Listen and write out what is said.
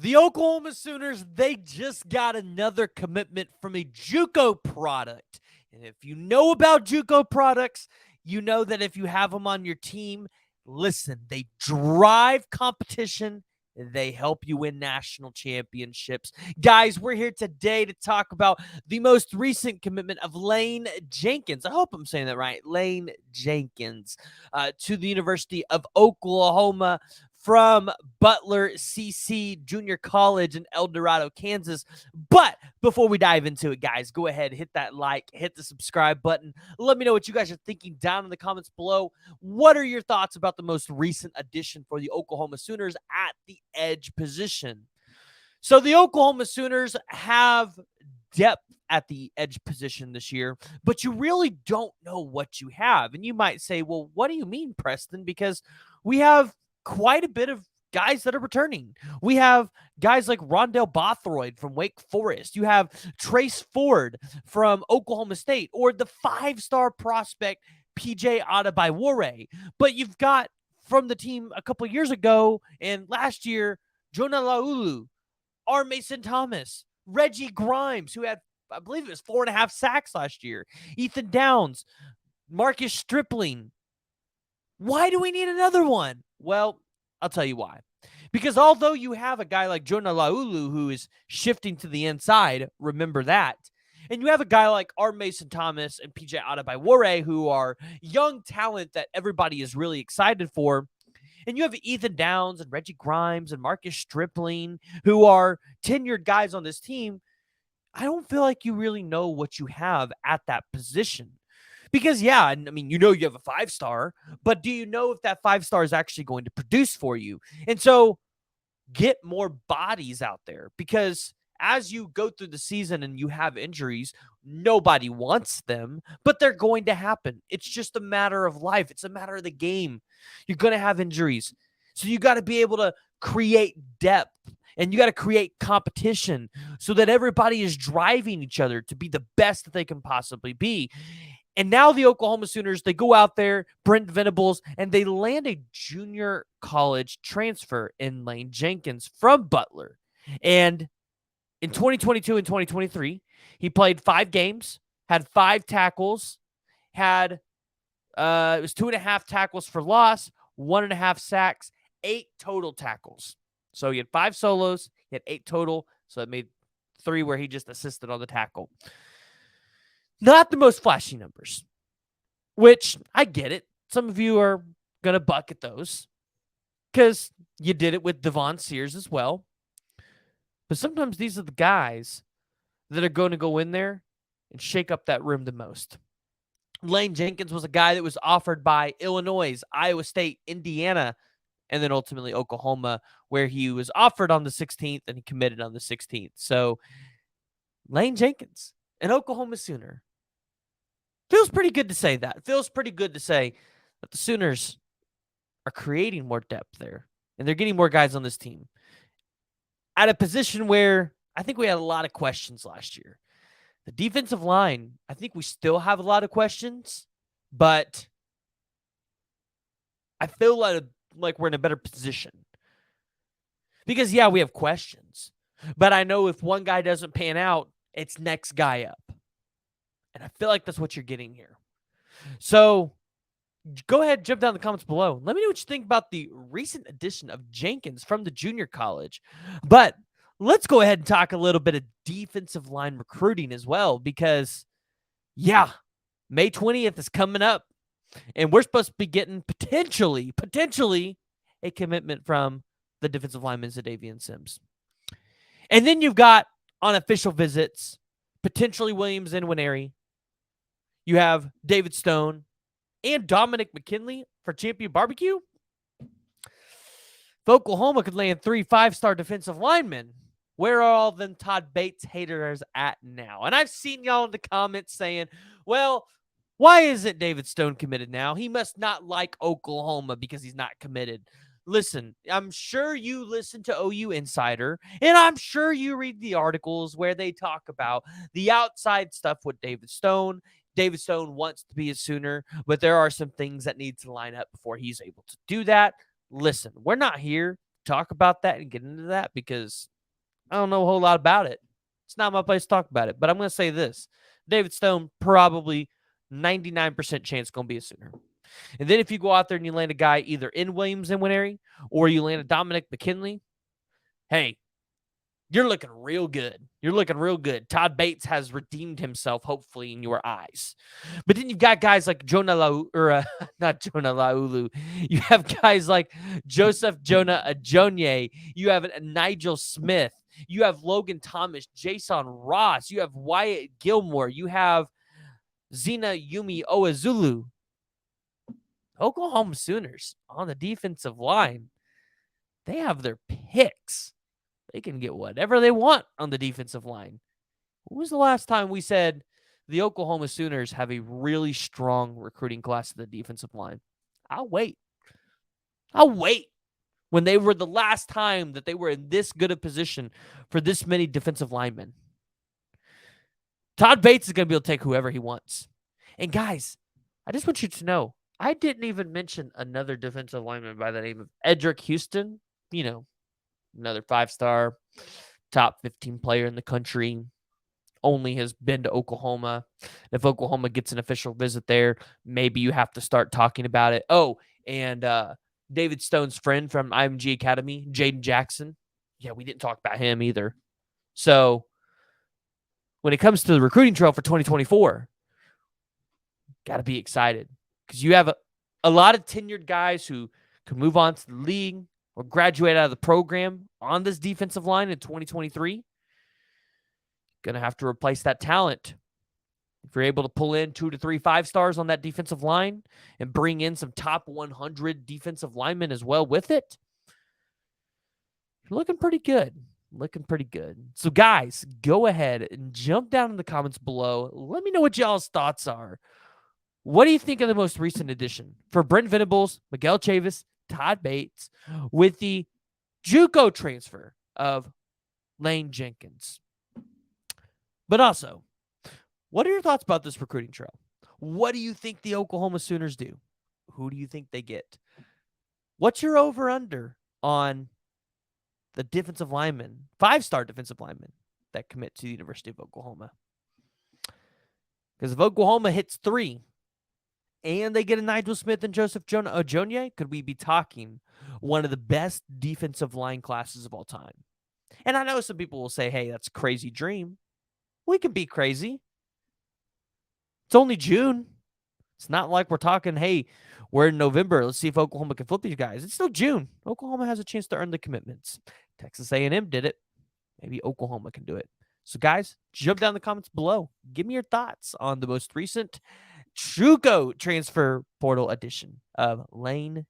The Oklahoma Sooners, they just got another commitment from a JUCO product. And if you know about JUCO products, you know that if you have them on your team, listen, they drive competition. They help you win national championships. Guys, we're here today to talk about the most recent commitment of Laine Jenkins. I hope I'm saying that right. Laine Jenkins to the University of Oklahoma from Butler C.C Junior College in El Dorado, Kansas. But before we dive into it, guys, go ahead, hit that like, hit the subscribe button. Let me know what you guys are thinking down in the comments below. What are your thoughts about the most recent addition for the Oklahoma Sooners at the edge position? So the Oklahoma Sooners have depth at the edge position this year, but you really don't know what you have. And you might say, well, what do you mean, Preston? Because we have quite a bit of guys that are returning. We have guys like Rondell Bothroyd from Wake Forest. You have Trace Ford from Oklahoma State, or the 5-star prospect PJ Adebayor. But you've got from the team a couple years ago and last year, Jonah Laulu, R. Mason Thomas, Reggie Grimes, who had, I believe it was 4.5 sacks last year, Ethan Downs, Marcus Stripling. Why do we need another one? Well, I'll tell you why. Because although you have a guy like Jonah Laulu who is shifting to the inside, remember that, and you have a guy like R. Mason Thomas and PJ Adebayor who are young talent that everybody is really excited for, and you have Ethan Downs and Reggie Grimes and Marcus Stripling who are tenured guys on this team, I don't feel like you really know what you have at that position. Because, yeah, I mean, you know you have a 5-star, but do you know if that 5-star is actually going to produce for you? And so get more bodies out there, because as you go through the season and you have injuries, nobody wants them, but they're going to happen. It's just a matter of life. It's a matter of the game. You're going to have injuries. So you got to be able to create depth, and you got to create competition so that everybody is driving each other to be the best that they can possibly be. And now the Oklahoma Sooners, they go out there, Brent Venables, and they land a junior college transfer in Laine Jenkins from Butler. And in 2022 and 2023, he played 5 games, had 5 tackles, had it was 2.5 tackles for loss, 1.5 sacks, 8 total tackles. So he had 5 solos, he had 8 total, so it made 3 where he just assisted on the tackle. Not the most flashy numbers, which I get it. Some of you are going to buck at those because you did it with Devon Sears as well. But sometimes these are the guys that are going to go in there and shake up that room the most. Laine Jenkins was a guy that was offered by Illinois, Iowa State, Indiana, and then ultimately Oklahoma, where he was offered on the 16th and he committed on the 16th. So Laine Jenkins, an Oklahoma Sooner. Feels pretty good to say that. Feels pretty good to say that the Sooners are creating more depth there, and they're getting more guys on this team at a position where I think we had a lot of questions last year. The defensive line, I think we still have a lot of questions, but I feel like we're in a better position. Because, yeah, we have questions, but I know if one guy doesn't pan out, it's next guy up. And I feel like that's what you're getting here. So go ahead, jump down in the comments below. Let me know what you think about the recent addition of Jenkins from the junior college. But let's go ahead and talk a little bit of defensive line recruiting as well, because, yeah, May 20th is coming up, and we're supposed to be getting potentially a commitment from the defensive lineman Zadavian Sims. And then you've got unofficial visits, potentially Williams and Nwaneri. You have David Stone and Dominic McKinley for Champion Barbecue. If Oklahoma could land 3 5-star defensive linemen, where are all them Todd Bates haters at now? And I've seen y'all in the comments saying, well, why isn't David Stone committed now? He must not like Oklahoma because he's not committed. Listen, I'm sure you listen to OU Insider, and I'm sure you read the articles where they talk about the outside stuff with David Stone. David Stone wants to be a Sooner, but there are some things that need to line up before he's able to do that. Listen, we're not here talk about that and get into that because I don't know a whole lot about it. It's not my place to talk about it. But I'm going to say this. David Stone, probably 99% chance going to be a Sooner. And then if you go out there and you land a guy either in Williams and Winery or you land a Dominic McKinley, hey, you're looking real good. You're looking real good. Todd Bates has redeemed himself, hopefully, in your eyes. But then you've got guys like not Jonah Laulu. You have guys like Joseph Jonah Ajonye. You have Nigel Smith. You have Logan Thomas, Jason Ross. You have Wyatt Gilmore. You have Zena Yumi Oazulu. Oklahoma Sooners on the defensive line, they have their picks. They can get whatever they want on the defensive line. When was the last time we said the Oklahoma Sooners have a really strong recruiting class to the defensive line? I'll wait. When they were the last time that they were in this good a position for this many defensive linemen. Todd Bates is going to be able to take whoever he wants. And guys, I just want you to know, I didn't even mention another defensive lineman by the name of Edric Houston. You know, another 5-star, top 15 player in the country, only has been to Oklahoma. If Oklahoma gets an official visit there, maybe you have to start talking about it. Oh, and David Stone's friend from IMG Academy, Jaden Jackson. Yeah, we didn't talk about him either. So when it comes to the recruiting trail for 2024, got to be excited because you have a lot of tenured guys who can move on to the league or graduate out of the program on this defensive line in 2023. Going to have to replace that talent. If you're able to pull in 2 to 3 5-stars on that defensive line and bring in some top 100 defensive linemen as well with it, you're looking pretty good. So, guys, go ahead and jump down in the comments below. Let me know what y'all's thoughts are. What do you think of the most recent addition for Brent Venables, Miguel Chavis, Todd Bates, with the JUCO transfer of Laine Jenkins? But also, what are your thoughts about this recruiting trail? What do you think the Oklahoma Sooners do? Who do you think they get? What's your over-under on the defensive linemen, 5-star defensive linemen that commit to the University of Oklahoma? Because if Oklahoma hits 3 and they get a Nigel Smith and Joseph Jonah Ajonye, could we be talking one of the best defensive line classes of all time? And I know some people will say, hey, that's a crazy dream. We can be crazy. It's only June. It's not like we're talking, hey, we're in November. Let's see if Oklahoma can flip these guys. It's still June. Oklahoma has a chance to earn the commitments. Texas A&M did it. Maybe Oklahoma can do it. So, guys, jump down in the comments below. Give me your thoughts on the most recent JUCO transfer portal edition of Laine